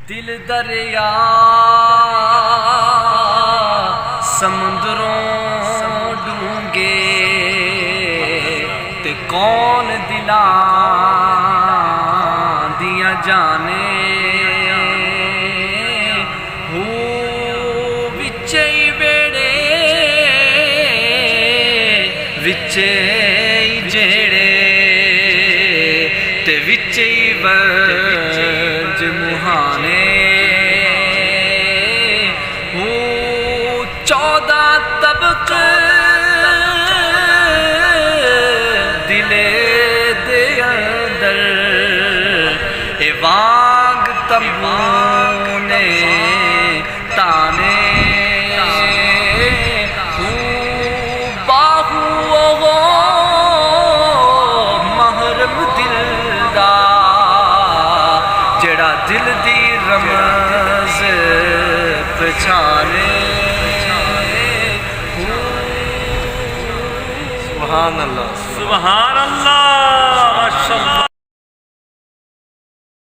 दिल दरिया समुद्रों डूंगे ते कौन दिलां दियां जाने हो विचे बेड़े विचे जेड़े ते विचे बज मुहाने हो 14 तबक दिले दे अंदर ए वांग तबूने ताने हो बाहू ओ महरम दिल दा जेड़ा दिल दी रमज पछाने। सुभान अल्लाह। सुभान अल्लाह।